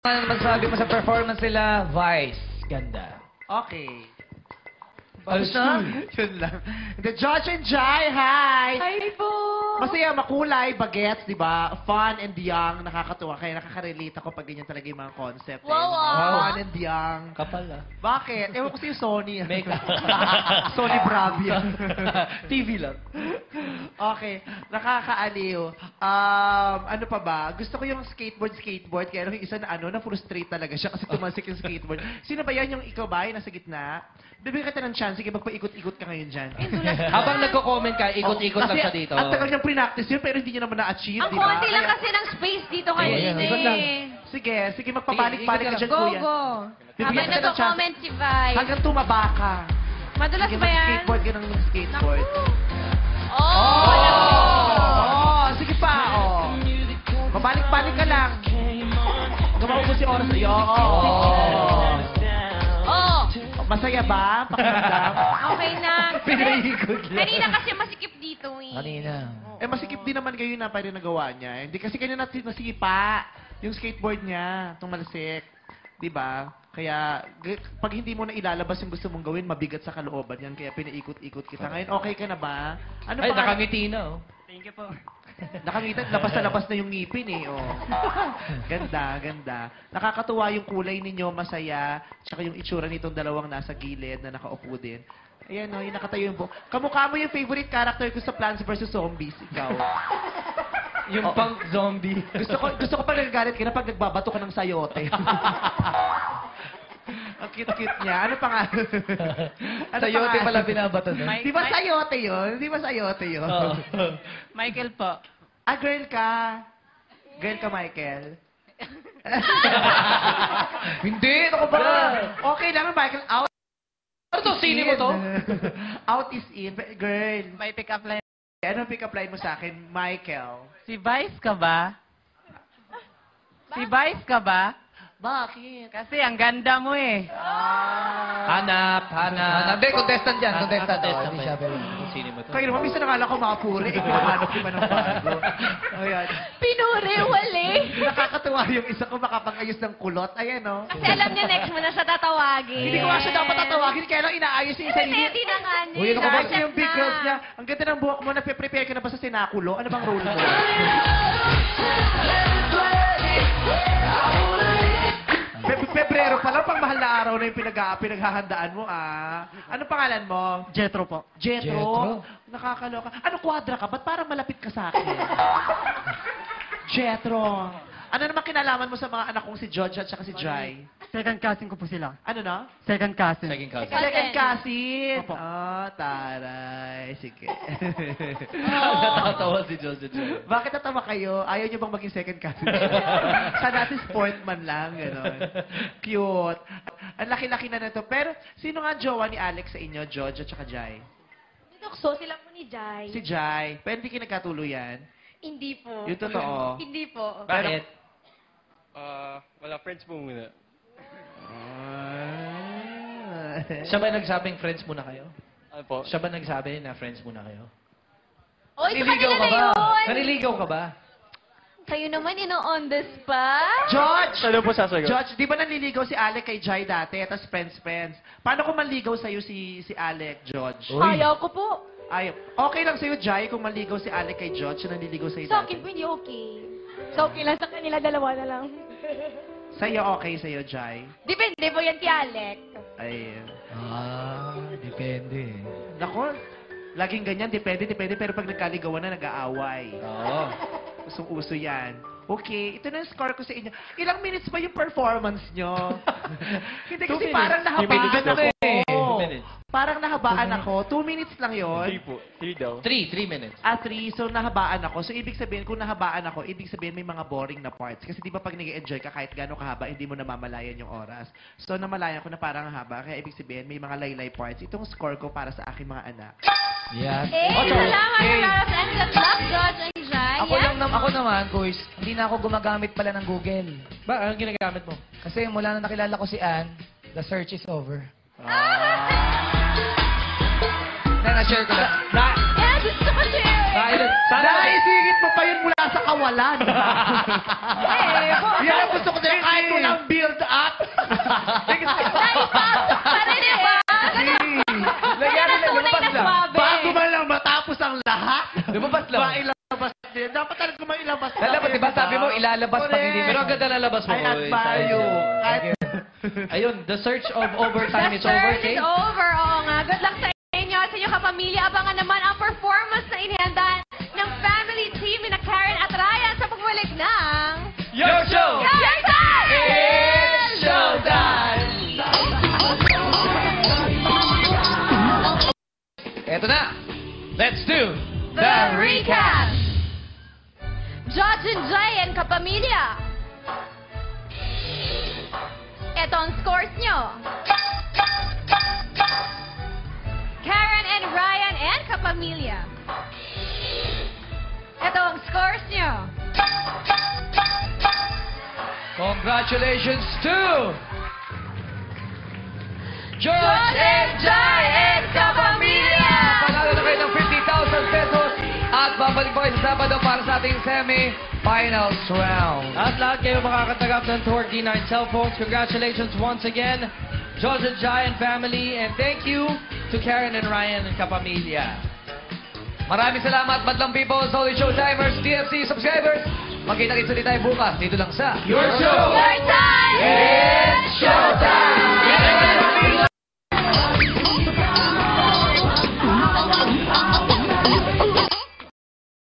Ano masasabi mo sa performance nila? Vice. Ganda. Okay. Ayos na? Yun lang. The Judge and Jai, hi! Hi po! Masaya, makulay, bagets, di ba? Fun and young, nakakatuwa. Kaya nakaka-relate ako pag ganyan talaga yung mga concept. Wow, Fun and young. Kapal ah. Bakit? Ewan ko sa'yo, Sony. Makeup. Sony Bravia. TV lang. Okay, nakakaaliw. Ano pa ba? Gusto ko yung skateboard. Kaya yung isa na na-frustrate talaga siya kasi tumasik yung skateboard. Sino ba yan? Yung ikaw ba? Yung nasa gitna? Bibigyan kita ng chance. Sige, magpaikot-ikot ka ngayon dyan. Habang nagko-comment ka, ikot-ikot lang siya dito. Ang tagal niyang pre-practice yun, pero hindi niya naman na-achieve, Ang di ba? konti lang Kaya- kasi ng space dito kanina ikot lang. eh. Sige, magpabalik-balik ka dyan, Go, kuya. go. Bibigyan Habang kita ng chance. nagko-comment si Vi. Hanggang tumaba ka. Madulas Sige, ba yan? mag-skateboard ka ng skateboard. Oh! Sige pa, Pabalik-balik ka lang. Gumawa si oras. Oh! Masaya ba? Pakiramdam? Okay na. Pinaikot lang. Kanina kasi masikip dito eh. Kanina. Masikip din naman kayo na pa rin nagawa niya. Hindi kasi kanya nasipa yung skateboard niya, tumalsik. Di ba? Kaya, pag hindi mo na ilalabas yung gusto mong gawin, mabigat sa kalooban yan. Kaya pinaikot-ikot kita. Ngayon, okay ka na ba? Ano Ay, pa? nakangiti na oh. Thank you po. Nakangita, labas na labas na yung ngipin eh. Oh. Ganda. Nakakatuwa yung kulay ninyo, masaya. Tsaka yung itsura nitong dalawang nasa gilid na nakaupo din. Ayan yung nakatayo yung buhok. Kamukha mo yung favorite character ko sa Plants vs. Zombies, ikaw. Yung punk zombie. Gusto ko pa nagagalit ka na pag nagbabato ka ng sayote. Ang cute-cute niya. Ano pa nga? Sayote pala binabato na. Di ba sayote yun? Oo. Michael po. Girl ka. Girl ka, Michael. Hindi, ako ba? Okay lang, Michael. Out Ano to? Sini mo to? Out is in. Girl. May pick-up line. Anong pick-up line mo sa akin, Michael? Si Vice ka ba? Si Vice ka ba? Bakit? Kasi ang ganda mo eh. Hanap. Hindi, contestant yan. Contestant. Hindi siya Sini mo to? Kayo naman, minsan nakala ko makapuri. Pinahanap ko pa ng bago. Ayan. Pinuri, wali. Nakakatuwa yung isa ko makapag-ayos ng kulot. Ayan, no? Kasi alam niya next mo na siya tatawagin. Hindi ko nga siya dapat tatawagin, kaya lang inaayos yung isa niya. Hindi na nga niya. Uy, ano ka ba? Kasi yung big girls niya, ang ganda ng buhok mo, nagpe-prepare ka na ba sa sinakulo? Ano bang role mo? Pebrero pa lang, pang mahal na araw na yung pinaghahandaan mo, Ano pangalan mo? Jetro po. Jetro? Nakakaloka. Ano, kwadra ka? Ba't parang malapit ka sa akin? Jetro. Ano naman kinalaman mo sa mga anak kong si George at saka si Jai? Second cousin ko po sila. Ano na? Second cousin. Second cousin. Second cousin. Opo. Taray. Sige. Natatawa si Joseph. Bakit natawa kayo? Ayaw niyo bang maging second cousin? Sana si sportman lang, gano'n. Cute. Ang laki-laki na nito. Pero, sino nga jowa ni Alex sa inyo, George at saka Jai? So, sila po ni Jai. Si Jai. Pero hindi kayo nagkatuluyan. Hindi po. Yung totoo. Hindi po. Bakit? Wala, friends mo muna. Siya ba nagsabing friends muna kayo? Ano po? Siya ba nagsabi na friends muna kayo? Oy, sa Naniligaw kanila ka na ba? yun. Naniligaw ka ba? Kayo naman, on the spot. George! Ano po sasagot? George, di ba nanliligaw si Alec kay Jai dati, tapos friends? Paano kung manligaw sa'yo si Alec, George? Uy. Ayaw ko po. Ayaw. Okay lang sa'yo, Jai, kung manligaw si Alec kay George, na nanliligaw sa'yo Sa dati? akin po, hindi okay. So, okay lang sa kanila, dalawa na lang. Sa'yo, okay sa'yo, Jai? Depende po yan kay Alec. Ay, Depende. nako, laging ganyan, depende, pero pag nagkaligawan na, nag-aaway. Oo. Usong-uso yan. Okay, ito na yung score ko sa inyo. Ilang minutes ba yung performance nyo? Hindi kasi 2 minutes. parang nahabaan ako. eh. 2 minutes. Parang nahabaan ako. 2 minutes lang yon. 3 po. 3 daw. 3 minutes. 3. So, nahabaan ako. So, ibig sabihin, kung nahabaan ako, ibig sabihin may mga boring na parts. Kasi di ba pag nag-enjoy ka, kahit gano'ng kahaba, hindi mo namamalayan yung oras. So, namalayan ko na parang haba. Kaya ibig sabihin, may mga laylay parts. Itong score ko para sa aking mga anak. Yes. Salamat, Laras, and good luck, George and Jai. Ako naman, boys, hindi na ako gumagamit pala ng Google. Ba, anong ginagamit mo? Kasi mula na nakilala ko si Ann, the search is over. Na-share ko lang. Na, Yeah, gusto ko share. Naisingit mo pa yun mula sa kawalan. Yan ang gusto ko din. Kahit walang build up. Naipasok pa rin eh. Nagyari na, lumabas lang. Bago man lang matapos ang lahat, Lumabas lang. mailabas din. Dapat talaga mailabas. Lalabas, di ba sabi mo, ilalabas pag hindi. Pero ang ganda na labas mo. I admire you. Ayun, the search of overtime is The over, search Kate. is over. Oo nga. Good luck sa inyo at sa inyong kapamilya. Abangan naman ang performance na inihanda ng family team na Karen at Ryan sa pagbalik ng... Your show! Your time! It's showtime! Eto na. Let's do The recap! Judge and Jay and kapamilya. Ito ang scores nyo. Karen and Ryan and kapamilya. Ito ang scores nyo. Congratulations to George and Jai and kapamilya! Panalo na kayo ng 50,000 pesos at babalik pa kayo sa Sabado para sa ating semi-finals round. At lahat kayo makakatanggap ng Torque D9 cellphones. Congratulations once again, George and Jai and family. And thank you to Karen and Ryan and kapamilya. Maraming salamat, Madlang People, Solid Showtimers, TFC subscribers. Magkita-kits ulit tayo bukas dito lang sa Your show!